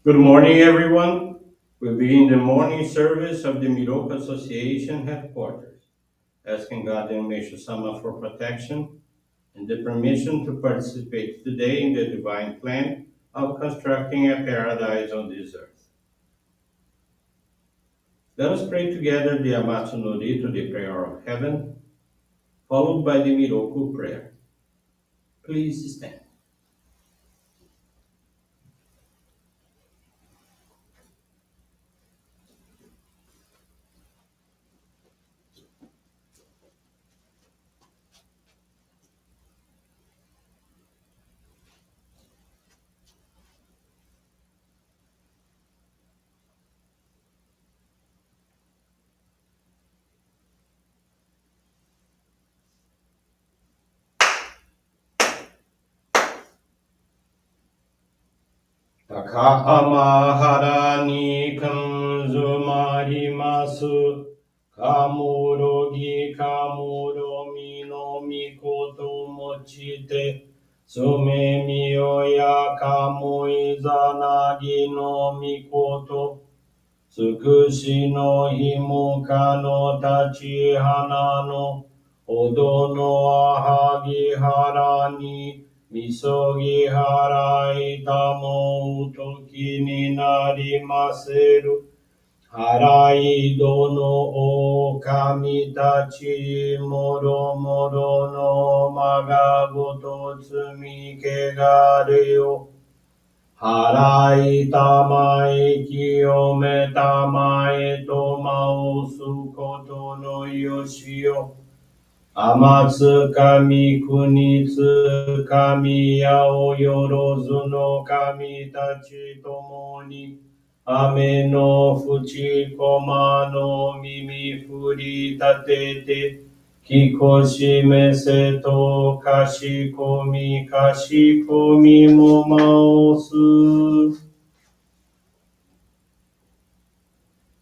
Good morning, everyone. We'll begin the morning service of the Miroku Association headquarters, asking God and Meishu-sama for protection and the permission to participate today in the divine plan of constructing a paradise on this earth. Let us pray together the Amatsu-Norito, the prayer of heaven, followed by the Miroku Prayer. Please stand. Takahama ni kanzumarimasu. Kamurogi kamuromi no mikoto mochite. Sume miyoya kamuizanagi no mikoto. Tsukushi no himuka no tachihana no. Odo no ahagi harani. Misogi harai tamo utoki ni narimaseru. Harai dono o kamitachi moro moro no magagoto tsumi kegareo. Harai tamae kiyome tamae tomao sukoto no yoshio. Amatsu kami kunitsu kami yao yorozu no kami tachi tomoni. Ame no fuchi koma no mimi furi tatete. Kikoshi mese to kashikomi mo maosu.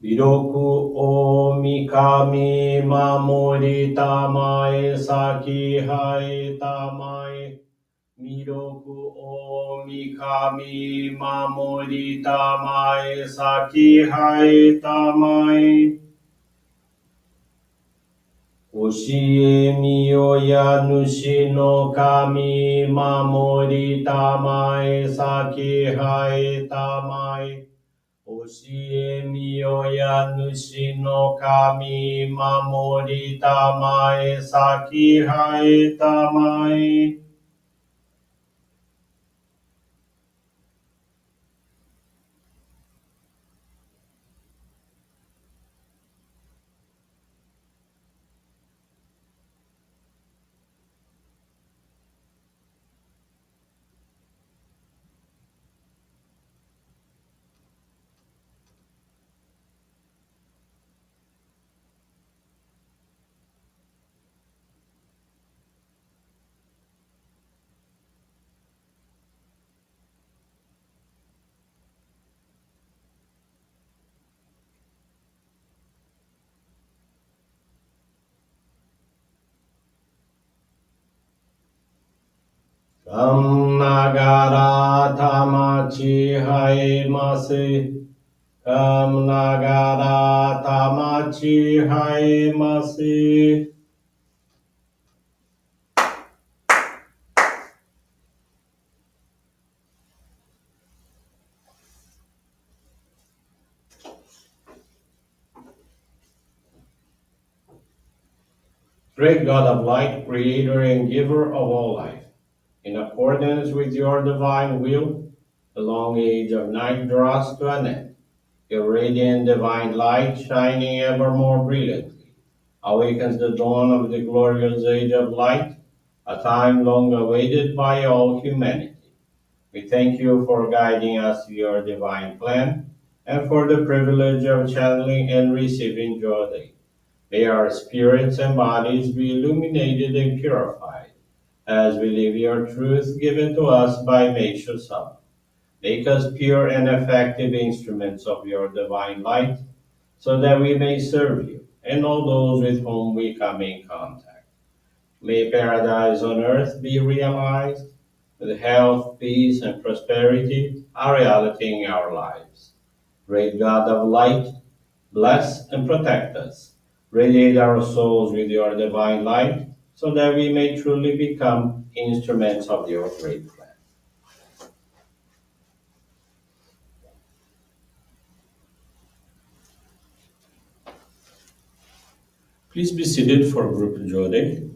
Miroku o mikami mamori tamae saki hae tamae. Miroku o mikami mamori tamae saki hae tamae. Oshie miyoya nushi no kami mamori tamae saki hae tamae. Oshie miyoya nushi no kami mamori tamae saki hae tamae. Nagara tamachi haemase. Nagara tamachi haemase. Great God of light, creator and giver of all life, in accordance with your divine will, the long age of night draws to an end. Your radiant divine light, shining ever more brilliantly, awakens the dawn of the glorious age of light, a time long awaited by all humanity. We thank you for guiding us to your divine plan and for the privilege of channeling and receiving Johrei. May our spirits and bodies be illuminated and purified as we live your truth given to us by Meishu-sama. Make us pure and effective instruments of your divine light, so that we may serve you and all those with whom we come in contact. May paradise on earth be realized, with health, peace, and prosperity a reality in our lives. Great God of light, bless and protect us. Radiate our souls with your divine light so that we may truly become instruments of your great plan. Please be seated for group Johrei.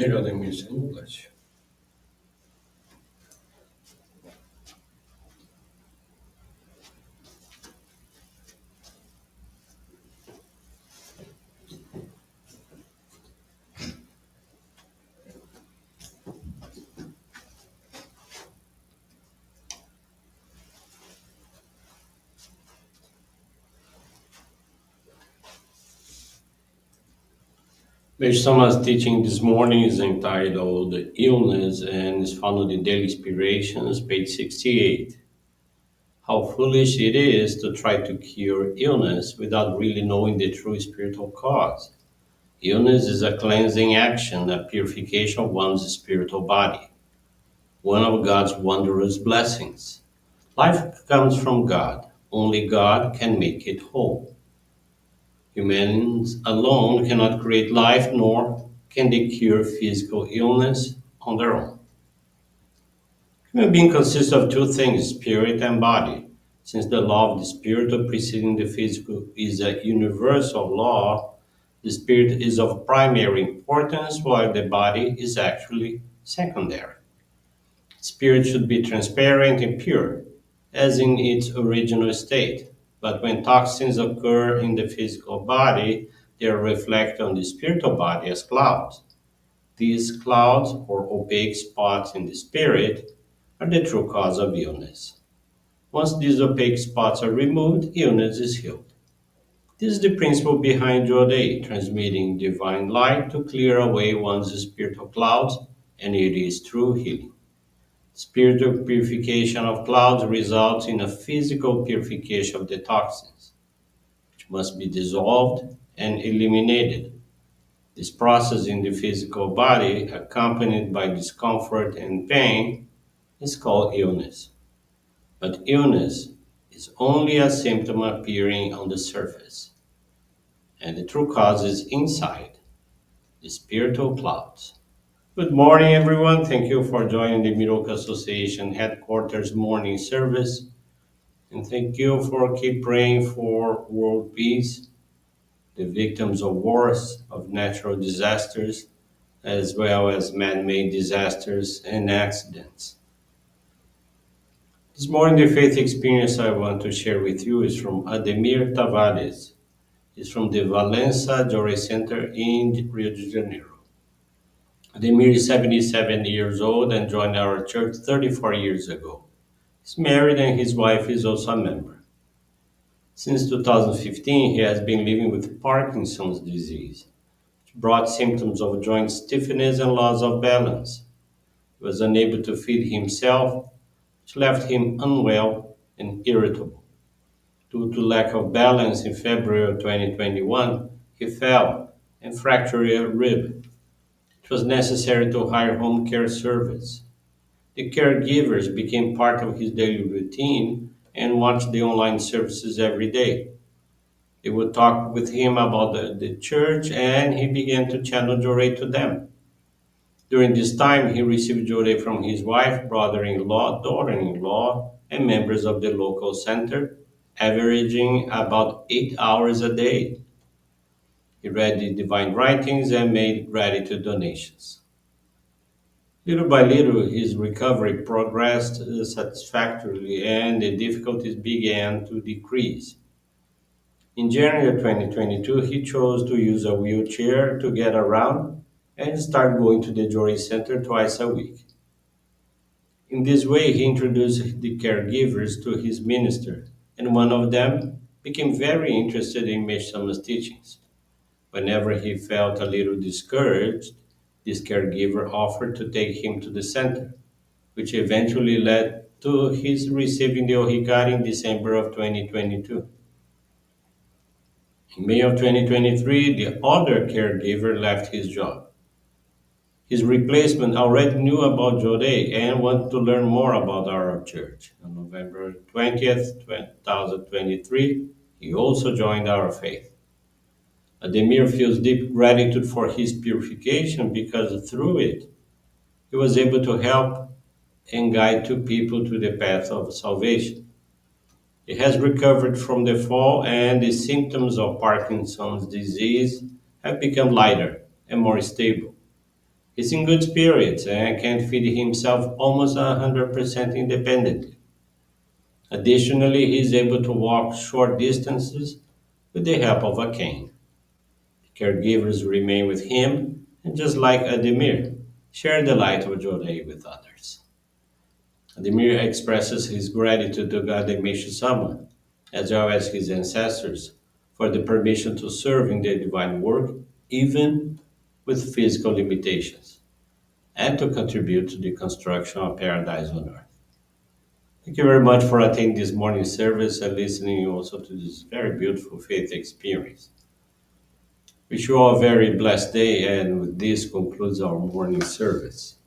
Melhor da minha célula. Meishu-sama's teaching this morning is entitled Illness and is found in Daily Inspirations, page 68. How foolish it is to try to cure illness without really knowing the true spiritual cause. Illness is a cleansing action, a purification of one's spiritual body, one of God's wondrous blessings. Life comes from God. Only God can make it whole. Humans alone cannot create life, nor can they cure physical illness on their own. Human being consists of two things, spirit and body. Since the law of the spiritual preceding the physical is a universal law, the spirit is of primary importance while the body is actually secondary. Spirit should be transparent and pure, as in its original state. But when toxins occur in the physical body, they are reflected on the spiritual body as clouds. These clouds, or opaque spots in the spirit, are the true cause of illness. Once these opaque spots are removed, illness is healed. This is the principle behind Johrei, transmitting divine light to clear away one's spiritual clouds, and it is true healing. Spiritual purification of clouds results in a physical purification of the toxins, which must be dissolved and eliminated. This process in the physical body, accompanied by discomfort and pain, is called illness. But illness is only a symptom appearing on the surface, and the true cause is inside the spiritual clouds. Good morning, everyone. Thank you for joining the Miroku Association headquarters morning service. And thank you for keep praying for world peace, the victims of wars, of natural disasters, as well as man-made disasters and accidents. This morning, the faith experience I want to share with you is from Ademir Tavares. It's from the Valença Johrei Center in Rio de Janeiro. Ademir is 77 years old and joined our church 34 years ago. He's married and his wife is also a member. Since 2015, he has been living with Parkinson's disease, which brought symptoms of joint stiffness and loss of balance. He was unable to feed himself, which left him unwell and irritable. Due to lack of balance in February of 2021, he fell and fractured a rib. It was necessary to hire home care service. The caregivers became part of his daily routine and watched the online services every day. They would talk with him about the church, and he began to channel Johrei to them. During this time, he received Johrei from his wife, brother-in-law, daughter-in-law, and members of the local center, averaging about 8 hours a day. He read the divine writings and made gratitude donations. Little by little, his recovery progressed satisfactorily and the difficulties began to decrease. In January 2022, he chose to use a wheelchair to get around and start going to the Johrei Center twice a week. In this way, he introduced the caregivers to his minister, and one of them became very interested in Meishu-sama's teachings. Whenever he felt a little discouraged, this caregiver offered to take him to the center, which eventually led to his receiving the Ohikari in December of 2022. In May of 2023, the other caregiver left his job. His replacement already knew about Johrei and wanted to learn more about our church. On November 20th, 2023, he also joined our faith. Ademir feels deep gratitude for his purification because through it, he was able to help and guide two people to the path of salvation. He has recovered from the fall and the symptoms of Parkinson's disease have become lighter and more stable. He's in good spirits and can feed himself almost 100% independently. Additionally, he is able to walk short distances with the help of a cane. Caregivers remain with him and, just like Ademir, share the light of Johrei with others. Ademir expresses his gratitude to God and Meishu-sama, as well as his ancestors, for the permission to serve in their divine work, even with physical limitations, and to contribute to the construction of paradise on earth. Thank you very much for attending this morning service and listening also to this very beautiful faith experience. Wish you all a very blessed day, and with this concludes our morning service.